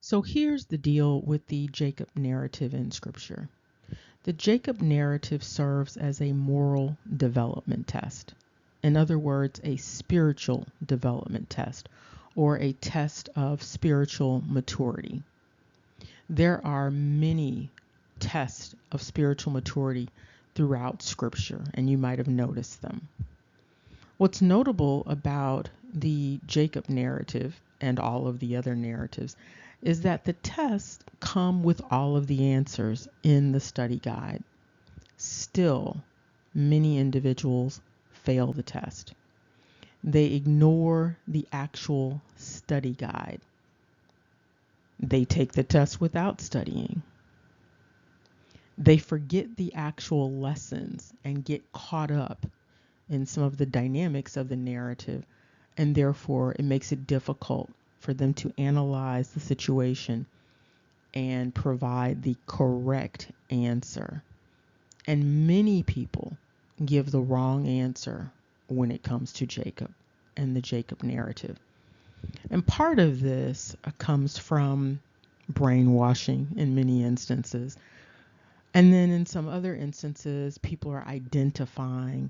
So here's the deal with the Jacob narrative in Scripture. The Jacob narrative serves as a moral development test. In other words, a spiritual development test, or a test of spiritual maturity. There are many tests of spiritual maturity throughout Scripture, and you might have noticed them. What's notable about the Jacob narrative and all of the other narratives is that the tests come with all of the answers in the study guide. Still, many individuals fail the test. They ignore the actual study guide. They take the test without studying. They forget the actual lessons and get caught up in some of the dynamics of the narrative, and therefore it makes it difficult for them to analyze the situation and provide the correct answer. And many people give the wrong answer when it comes to Jacob and the Jacob narrative. And part of this comes from brainwashing in many instances. And then in some other instances, people are identifying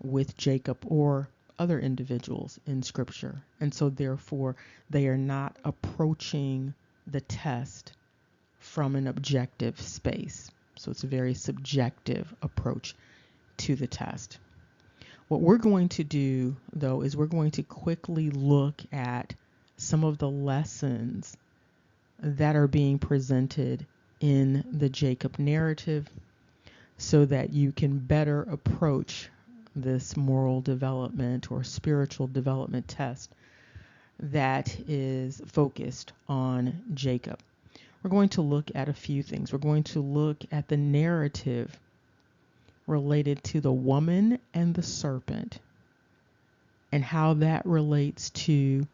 with Jacob or other individuals in Scripture. And so therefore, they are not approaching the test from an objective space. So it's a very subjective approach to the test. What we're going to do, though, is we're going to quickly look at some of the lessons that are being presented in the Jacob narrative so that you can better approach this moral development or spiritual development test that is focused on Jacob. We're going to look at a few things. We're going to look at the narrative related to the woman and the serpent and how that relates to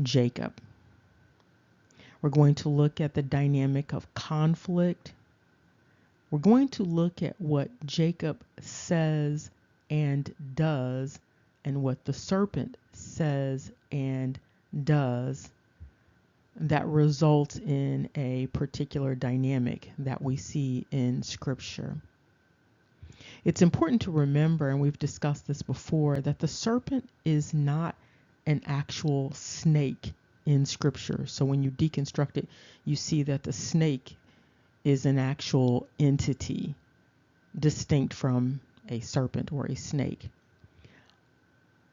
Jacob. We're going to look at the dynamic of conflict. We're going to look at what Jacob says and does and what the serpent says and does that results in a particular dynamic that we see in Scripture. It's important to remember, and we've discussed this before, that the serpent is not an actual snake in Scripture. So when you deconstruct it, you see that the snake is an actual entity distinct from a serpent or a snake.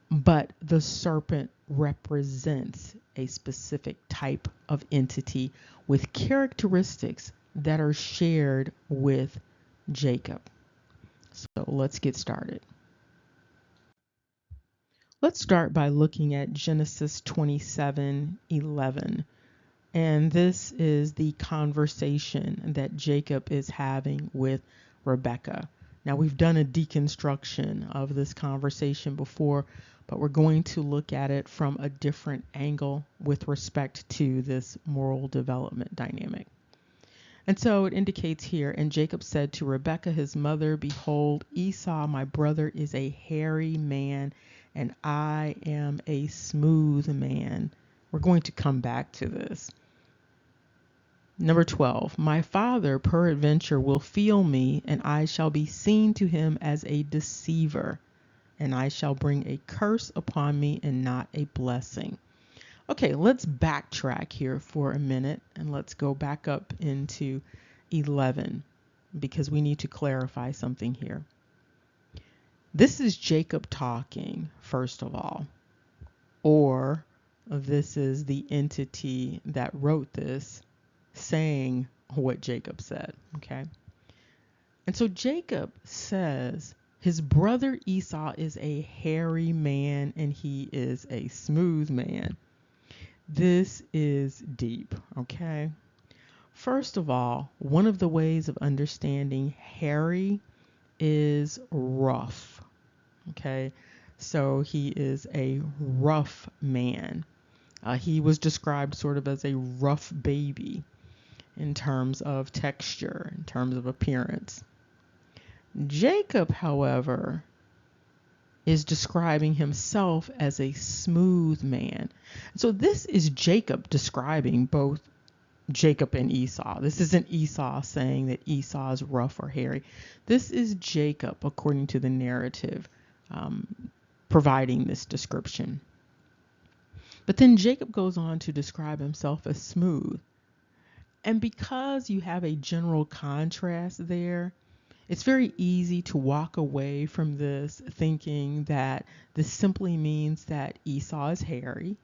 But the serpent represents a specific type of entity with characteristics that are shared with Jacob. So let's get started. Let's start by looking at Genesis 27:11. And this is the conversation that Jacob is having with Rebekah. Now, we've done a deconstruction of this conversation before, but we're going to look at it from a different angle with respect to this moral development dynamic. And so it indicates here, and Jacob said to Rebekah, his mother, "Behold, Esau, my brother, is a hairy man, and I am a smooth man." We're going to come back to this. Number 12, "My father peradventure will feel me, and I shall be seen to him as a deceiver, and I shall bring a curse upon me and not a blessing." Okay, let's backtrack here for a minute and let's go back up into 11 because we need to clarify something here. This is Jacob talking, first of all, or this is the entity that wrote this saying what Jacob said, okay? And so Jacob says his brother Esau is a hairy man and he is a smooth man. This is deep, okay? First of all, one of the ways of understanding hairy is rough, okay? So he is a rough man. He was described sort of as a rough baby in terms of texture, in terms of appearance. Jacob, however, is describing himself as a smooth man. So this is Jacob describing both Jacob and Esau. This isn't Esau saying that Esau is rough or hairy. This is Jacob, according to the narrative, um, providing this description. But then Jacob goes on to describe himself as smooth. And because you have a general contrast there, it's very easy to walk away from this thinking that this simply means that Esau is hairy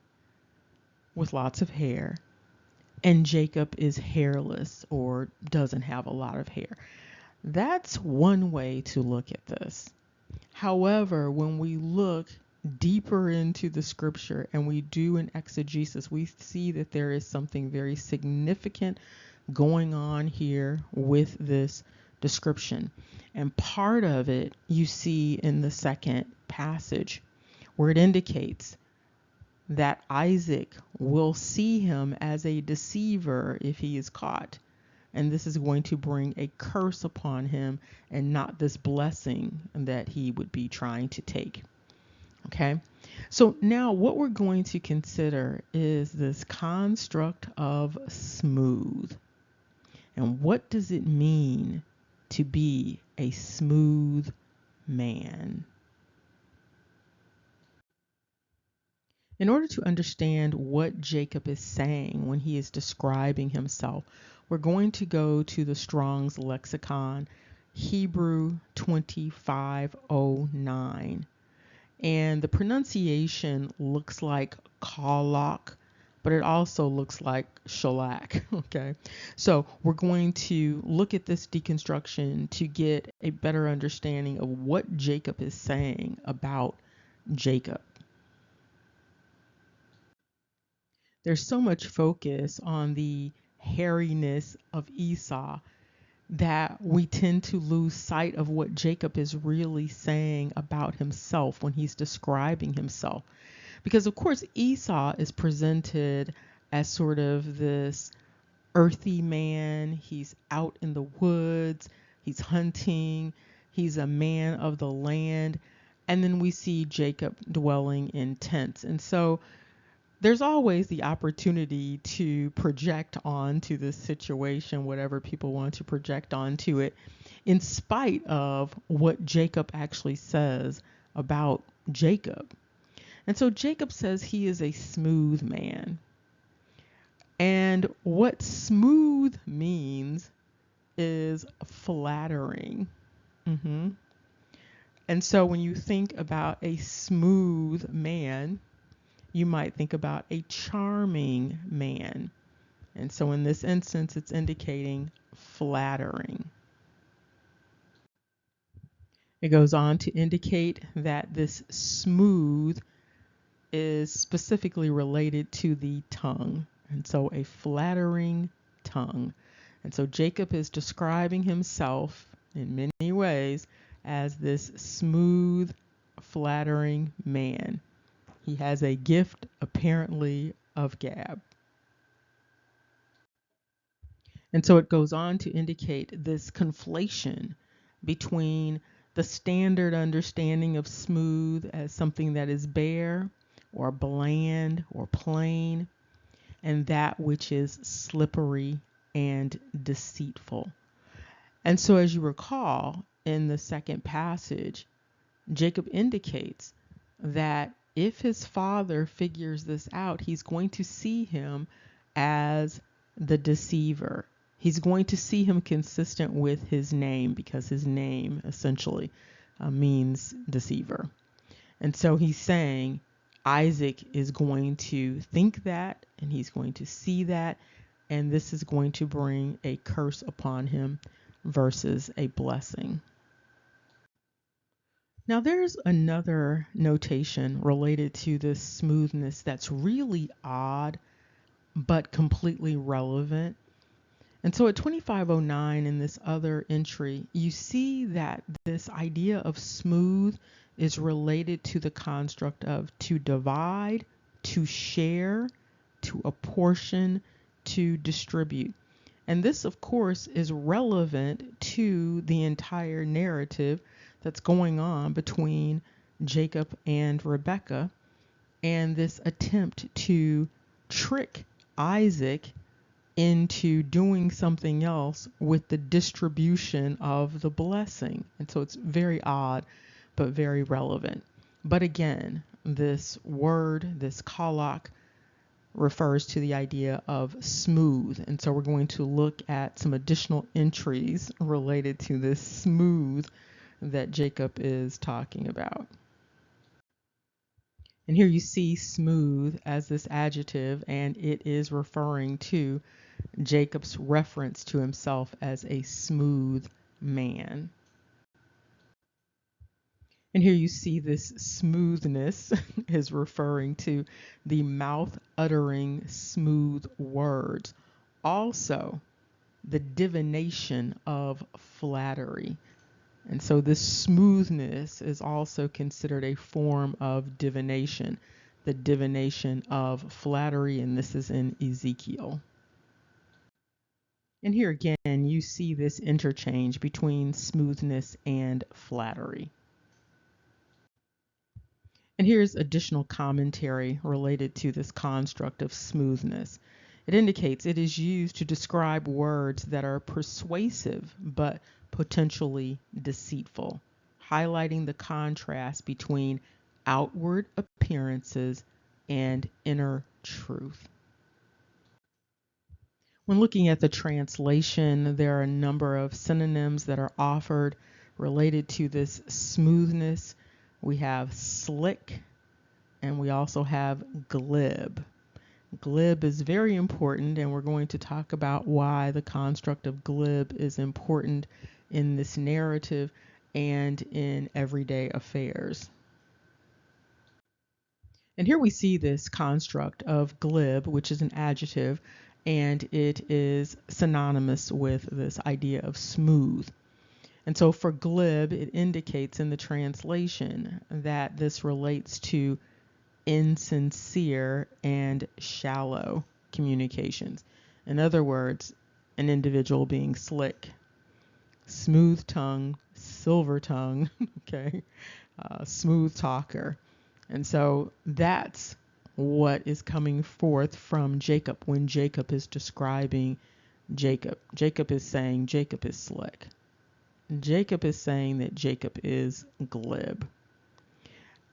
with lots of hair and Jacob is hairless or doesn't have a lot of hair. That's one way to look at this. However, when we look deeper into the scripture and we do an exegesis, we see that there is something very significant going on here with this description. And part of it you see in the second passage where it indicates that Isaac will see him as a deceiver if he is caught. And this is going to bring a curse upon him and not this blessing that he would be trying to take. Okay, so now what we're going to consider is this construct of smooth. And what does it mean to be a smooth man? In order to understand what Jacob is saying when he is describing himself, we're going to go to the Strong's Lexicon, Hebrew 2509. And the pronunciation looks like kalak, but it also looks like shalak. Okay, so we're going to look at this deconstruction to get a better understanding of what Jacob is saying about Jacob. There's so much focus on the hairiness of Esau that we tend to lose sight of what Jacob is really saying about himself when he's describing himself. Because, of course, Esau is presented as sort of this earthy man. He's out in the woods, he's hunting, he's a man of the land. And then we see Jacob dwelling in tents. And so there's always the opportunity to project onto this situation whatever people want to project onto it, in spite of what Jacob actually says about Jacob. And so Jacob says he is a smooth man. And what smooth means is flattering. And so when you think about a smooth man, you might think about a charming man. And so in this instance, it's indicating flattering. It goes on to indicate that this smooth is specifically related to the tongue. And so a flattering tongue. And so Jacob is describing himself in many ways as this smooth, flattering man. He has a gift, apparently, of gab. And so it goes on to indicate this conflation between the standard understanding of smooth as something that is bare or bland or plain, and that which is slippery and deceitful. And so as you recall, in the second passage, Jacob indicates that if his father figures this out, he's going to see him as the deceiver. He's going to see him consistent with his name, because his name essentially means deceiver. And so he's saying Isaac is going to think that, and he's going to see that, and this is going to bring a curse upon him versus a blessing. Now there's another notation related to this smoothness that's really odd, but completely relevant. And so at 2509 in this other entry, you see that this idea of smooth is related to the construct of to divide, to share, to apportion, to distribute. And this, of course, is relevant to the entire narrative that's going on between Jacob and Rebekah, and this attempt to trick Isaac into doing something else with the distribution of the blessing. And so it's very odd, but very relevant. But again, this word, this kalak, refers to the idea of smooth. And so we're going to look at some additional entries related to this smooth that Jacob is talking about. And here you see smooth as this adjective, and it is referring to Jacob's reference to himself as a smooth man. And here you see this smoothness is referring to the mouth uttering smooth words. Also, the divination of flattery. And so this smoothness is also considered a form of divination, the divination of flattery, and this is in Ezekiel. And here again, you see this interchange between smoothness and flattery. And here's additional commentary related to this construct of smoothness. It indicates it is used to describe words that are persuasive but potentially deceitful, highlighting the contrast between outward appearances and inner truth. When looking at the translation, there are a number of synonyms that are offered related to this smoothness. We have slick, and we also have glib. Glib is very important, and we're going to talk about why the construct of glib is important in this narrative and in everyday affairs. And here we see this construct of glib, which is an adjective, and it is synonymous with this idea of smooth. And so for glib, it indicates in the translation that this relates to insincere and shallow communications. In other words, an individual being slick, smooth tongue, silver tongue, okay, smooth talker. And so that's what is coming forth from Jacob when Jacob is describing Jacob. Jacob is saying Jacob is slick. Jacob is saying that Jacob is glib.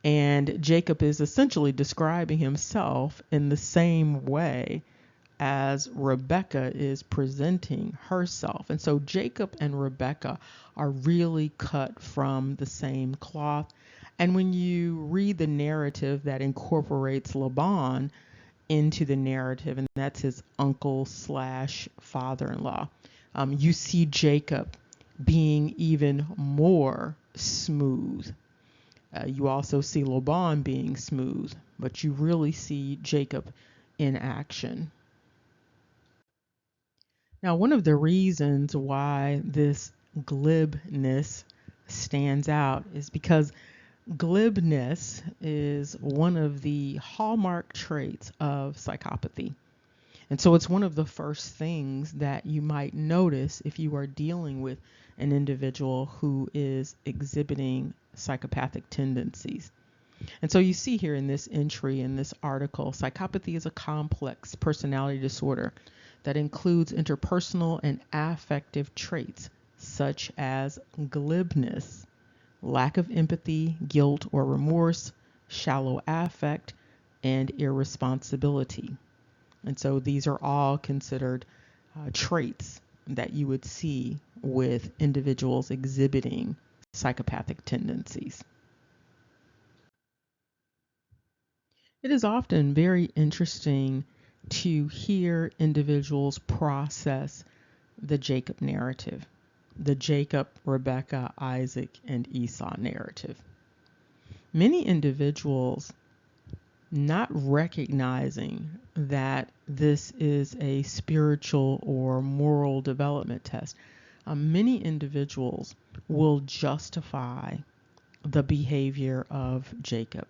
And Jacob is essentially describing himself in the same way as Rebecca is presenting herself. And so Jacob and Rebecca are really cut from the same cloth. And when you read the narrative that incorporates Laban into the narrative, and that's his uncle slash father-in-law, you see Jacob being even more smooth. You also see Laban being smooth, but you really see Jacob in action. Now, one of the reasons why this glibness stands out is because glibness is one of the hallmark traits of psychopathy. And so it's one of the first things that you might notice if you are dealing with an individual who is exhibiting psychopathic tendencies. And so you see here in this entry, in this article, psychopathy is a complex personality disorder that includes interpersonal and affective traits such as glibness, lack of empathy, guilt or remorse, shallow affect, and irresponsibility. And so these are all considered traits that you would see with individuals exhibiting psychopathic tendencies. It is often very interesting to hear individuals process the Jacob narrative, the Jacob, Rebecca, Isaac, and Esau narrative. Many individuals, not recognizing that this is a spiritual or moral development test, many individuals will justify the behavior of Jacob.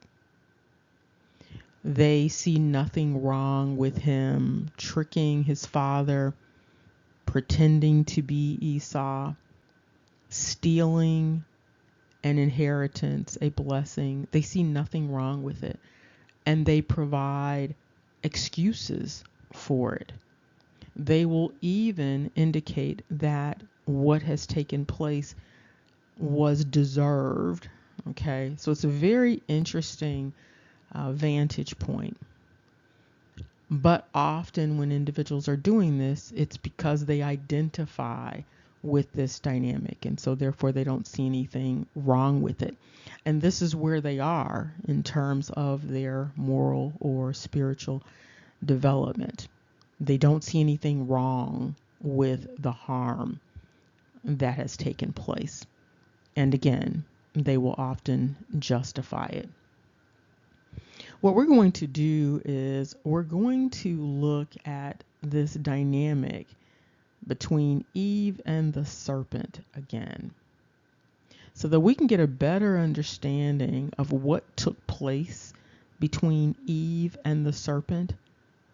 They see nothing wrong with him tricking his father, pretending to be Esau, stealing an inheritance, a blessing. They see nothing wrong with it. And they provide excuses for it. They will even indicate that what has taken place was deserved. Okay, so it's a very interesting vantage point. But often when individuals are doing this, it's because they identify with this dynamic. And so therefore they don't see anything wrong with it. And this is where they are in terms of their moral or spiritual development. They don't see anything wrong with the harm that has taken place. And again, they will often justify it. What we're going to do is we're going to look at this dynamic between Eve and the serpent again, so that we can get a better understanding of what took place between Eve and the serpent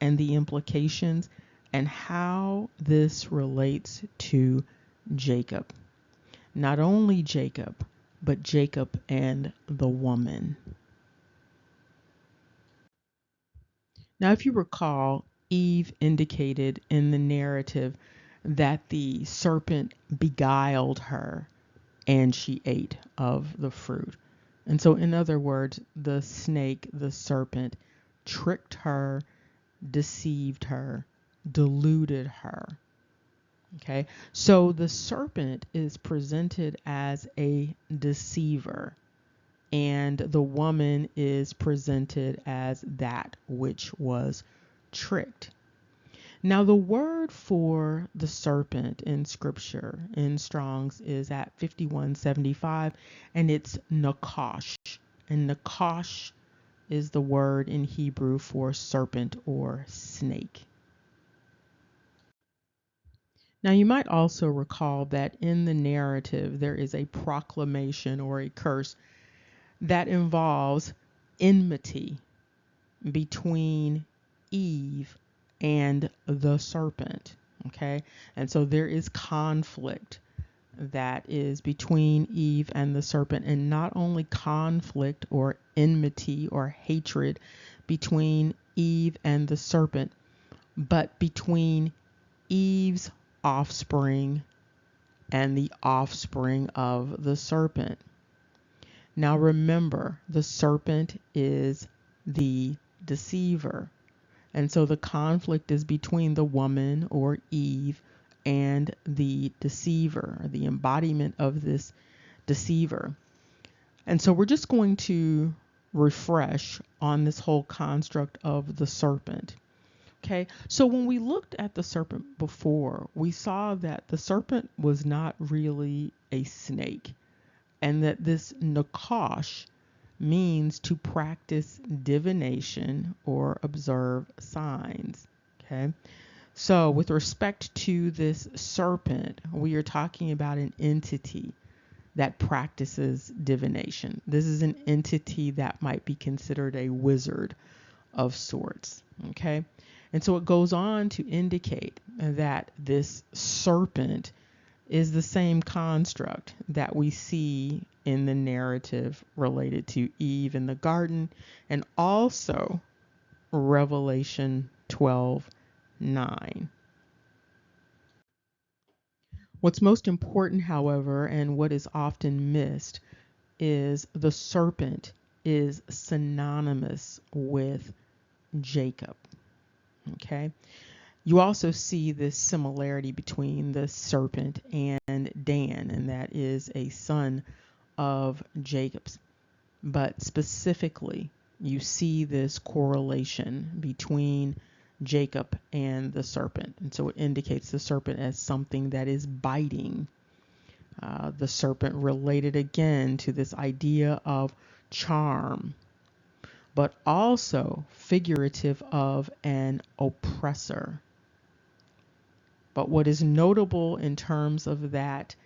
and the implications and how this relates to Jacob. Not only Jacob, but Jacob and the woman. Now, if you recall, Eve indicated in the narrative that the serpent beguiled her and she ate of the fruit. And so, in other words, the snake, the serpent, tricked her, deceived her, deluded her. Okay, so the serpent is presented as a deceiver, and the woman is presented as that which was tricked. Now, the word for the serpent in scripture in Strong's is at 5175, and it's nakash. And nakash is the word in Hebrew for serpent or snake. Now, you might also recall that in the narrative, there is a proclamation or a curse that involves enmity between Eve and the serpent. Okay, and so there is conflict that is between Eve and the serpent, and not only conflict or enmity or hatred between Eve and the serpent, but between Eve's offspring and the offspring of the serpent. Now remember, the serpent is the deceiver. And so the conflict is between the woman or Eve and the deceiver, the embodiment of this deceiver. And so we're just going to refresh on this whole construct of the serpent. Okay, so when we looked at the serpent before, we saw that the serpent was not really a snake, and that this nakash means to practice divination or observe signs. Okay, so with respect to this serpent, we are talking about an entity that practices divination. This is an entity that might be considered a wizard of sorts. Okay, and so it goes on to indicate that this serpent is the same construct that we see in the narrative related to Eve in the garden, and also Revelation 12:9. What's most important, however, and what is often missed, is the serpent is synonymous with Jacob. Okay. You also see this similarity between the serpent and Dan, and that is a son of Jacob's. But specifically, you see this correlation between Jacob and the serpent. And so it indicates the serpent as something that is biting. The serpent related again to this idea of charm, but also figurative of an oppressor. But what is notable in terms of that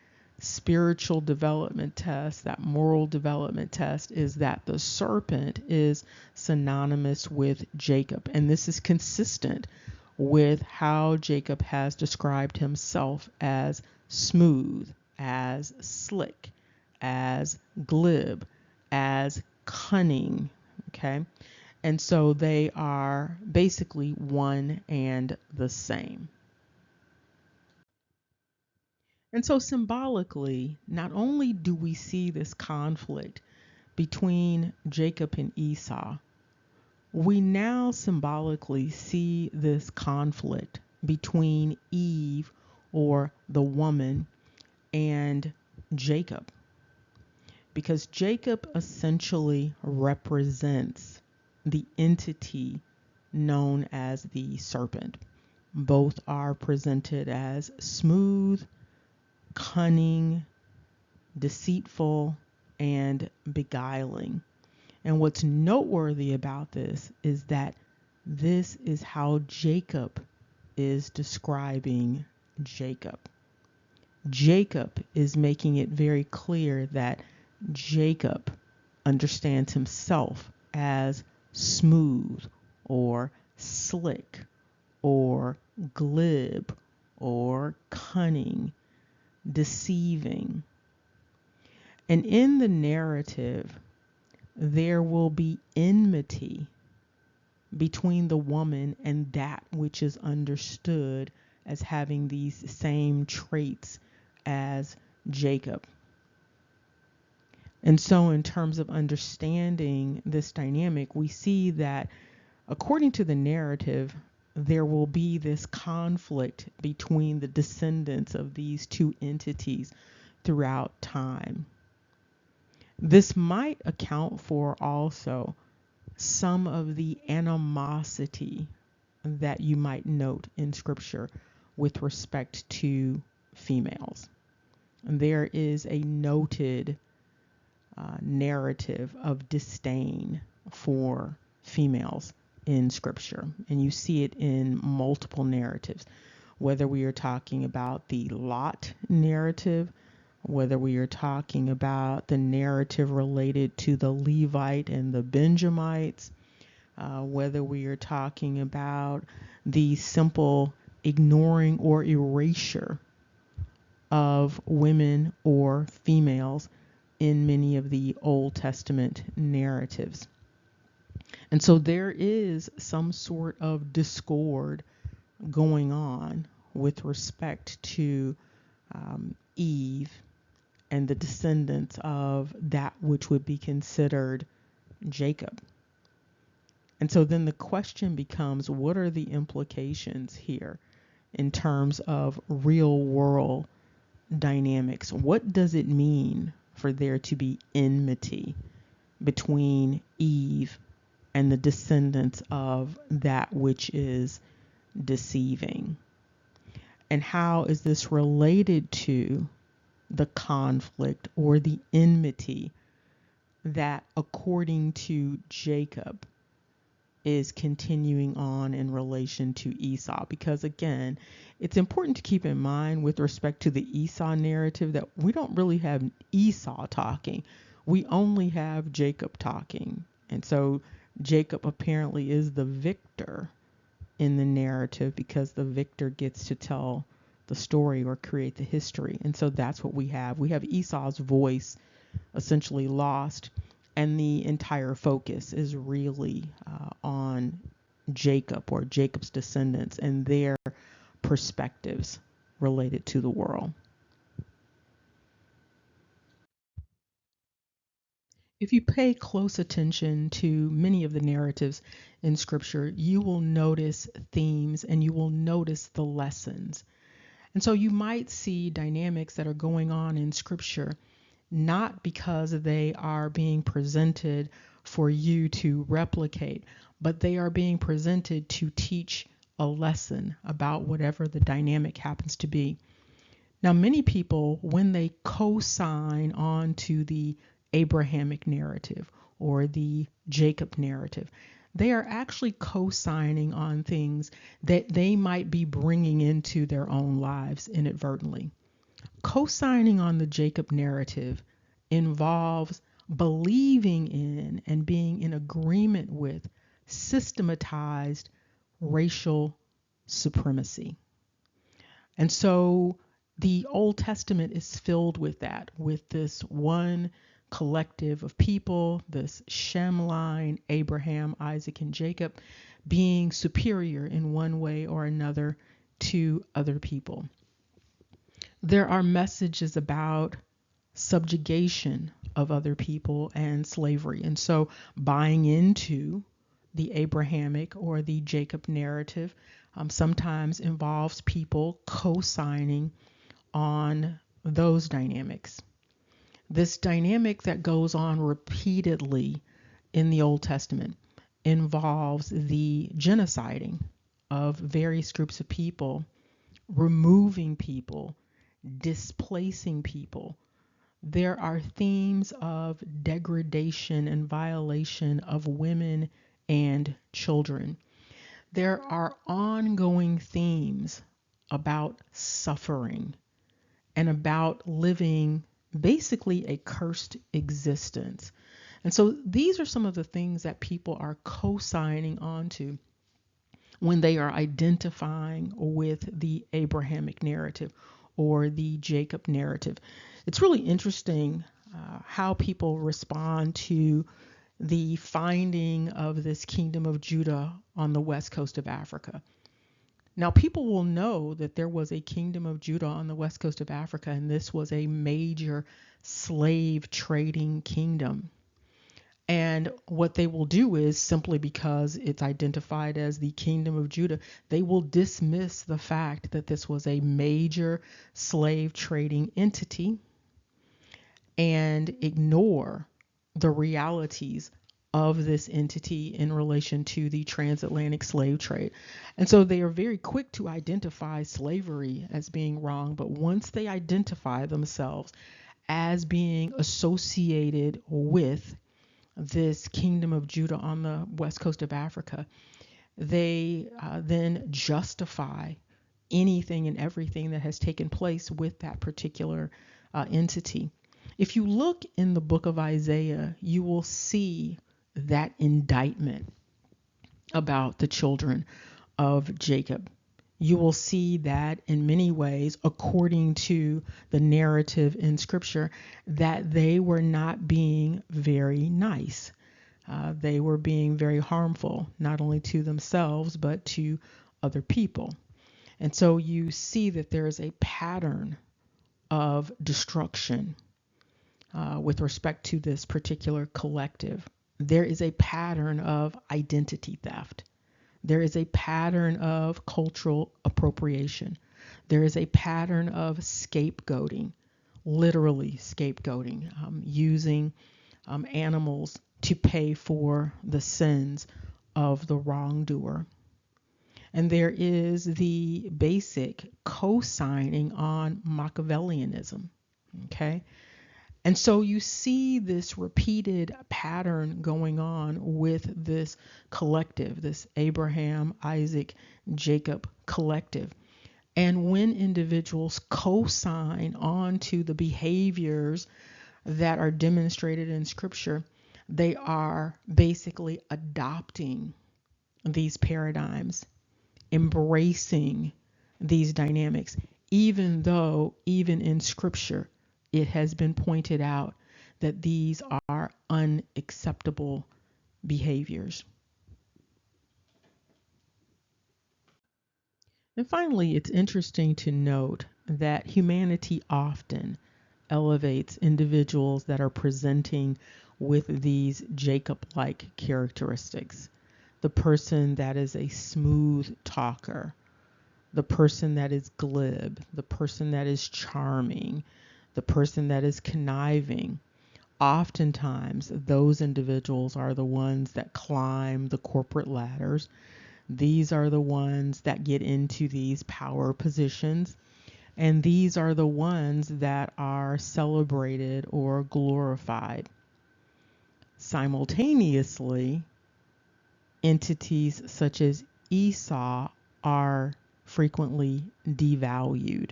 spiritual development test, that moral development test, is that the serpent is synonymous with Jacob. And this is consistent with how Jacob has described himself as smooth, as slick, as glib, as cunning. Okay. And so they are basically one and the same. And so symbolically, not only do we see this conflict between Jacob and Esau, we now symbolically see this conflict between Eve, or the woman, and Jacob. Because Jacob essentially represents the entity known as the serpent. Both are presented as smooth, cunning, deceitful, and beguiling. And what's noteworthy about this is that this is how Jacob is describing Jacob. Jacob is making it very clear that Jacob understands himself as smooth or slick or glib or cunning, deceiving. And in the narrative, there will be enmity between the woman and that which is understood as having these same traits as Jacob. And so, in terms of understanding this dynamic, we see that according to the narrative, there will be this conflict between the descendants of these two entities throughout time. This might account for also some of the animosity that you might note in scripture with respect to females. There is a noted narrative of disdain for females in scripture, and you see it in multiple narratives, whether we are talking about the Lot narrative, whether we are talking about the narrative related to the Levite and the Benjamites, whether we are talking about the simple ignoring or erasure of women or females in many of the Old Testament narratives. And so there is some sort of discord going on with respect to Eve and the descendants of that which would be considered Jacob. And so then the question becomes, what are the implications here in terms of real world dynamics? What does it mean for there to be enmity between Eve and the descendants of that which is deceiving? And how is this related to the conflict or the enmity that, according to Jacob, is continuing on in relation to Esau? Because again, it's important to keep in mind with respect to the Esau narrative that we don't really have Esau talking. We only have Jacob talking. And so Jacob apparently is the victor in the narrative because the victor gets to tell the story or create the history. And so that's what we have. We have Esau's voice essentially lost, and the entire focus is really on Jacob or Jacob's descendants and their perspectives related to the world. If you pay close attention to many of the narratives in scripture, you will notice themes and you will notice the lessons. And so you might see dynamics that are going on in scripture, not because they are being presented for you to replicate, but they are being presented to teach a lesson about whatever the dynamic happens to be. Now, many people, when they co-sign on to the Abrahamic narrative or the Jacob narrative, they are actually co-signing on things that they might be bringing into their own lives inadvertently. Co-signing on the Jacob narrative involves believing in and being in agreement with systematized racial supremacy. And so the Old Testament is filled with that, with this one collective of people, this Shem line, Abraham, Isaac, and Jacob, being superior in one way or another to other people. There are messages about subjugation of other people and slavery. And so buying into the Abrahamic or the Jacob narrative sometimes involves people co-signing on those dynamics. This dynamic that goes on repeatedly in the Old Testament involves the genociding of various groups of people, removing people, displacing people. There are themes of degradation and violation of women and children. There are ongoing themes about suffering and about living basically a cursed existence. And so these are some of the things that people are co signing onto when they are identifying with the Abrahamic narrative or the Jacob narrative. It's really interesting how people respond to the finding of this kingdom of Judah on the west coast of Africa. Now, people will know that there was a kingdom of Judah on the west coast of Africa, and this was a major slave trading kingdom. And what they will do is, simply because it's identified as the kingdom of Judah, they will dismiss the fact that this was a major slave trading entity and ignore the realities of this entity in relation to the transatlantic slave trade. And so they are very quick to identify slavery as being wrong, but once they identify themselves as being associated with this kingdom of Judah on the west coast of Africa, they then justify anything and everything that has taken place with that particular entity. If you look in the book of Isaiah, you will see that indictment about the children of Jacob. You will see that in many ways, according to the narrative in Scripture, that they were not being very nice. They were being very harmful, not only to themselves, but to other people. And so you see that there is a pattern of destruction with respect to this particular collective. There is a pattern of identity theft. There is a pattern of cultural appropriation. There is a pattern of scapegoating, literally scapegoating, using animals to pay for the sins of the wrongdoer. And there is the basic co-signing on Machiavellianism. Okay. And so you see this repeated pattern going on with this collective, this Abraham, Isaac, Jacob collective. And when individuals co-sign onto the behaviors that are demonstrated in Scripture, they are basically adopting these paradigms, embracing these dynamics, even though, even in Scripture, it has been pointed out that these are unacceptable behaviors. And finally, it's interesting to note that humanity often elevates individuals that are presenting with these Jacob-like characteristics. The person that is a smooth talker, the person that is glib, the person that is charming, the person that is conniving. Oftentimes, those individuals are the ones that climb the corporate ladders. These are the ones that get into these power positions. And these are the ones that are celebrated or glorified. Simultaneously, entities such as Esau are frequently devalued.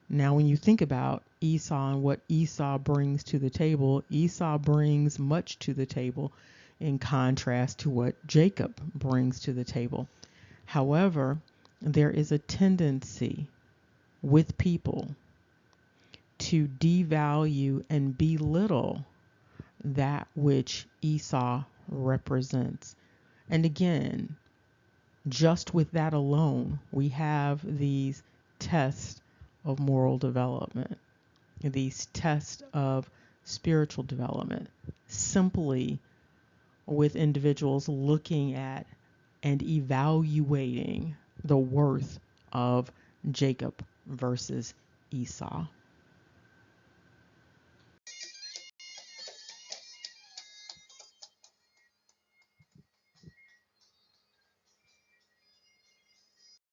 Now, when you think about Esau and what Esau brings to the table, Esau brings much to the table in contrast to what Jacob brings to the table. However, there is a tendency with people to devalue and belittle that which Esau represents. And again, just with that alone, we have these tests of moral development, these tests of spiritual development, simply with individuals looking at and evaluating the worth of Jacob versus Esau.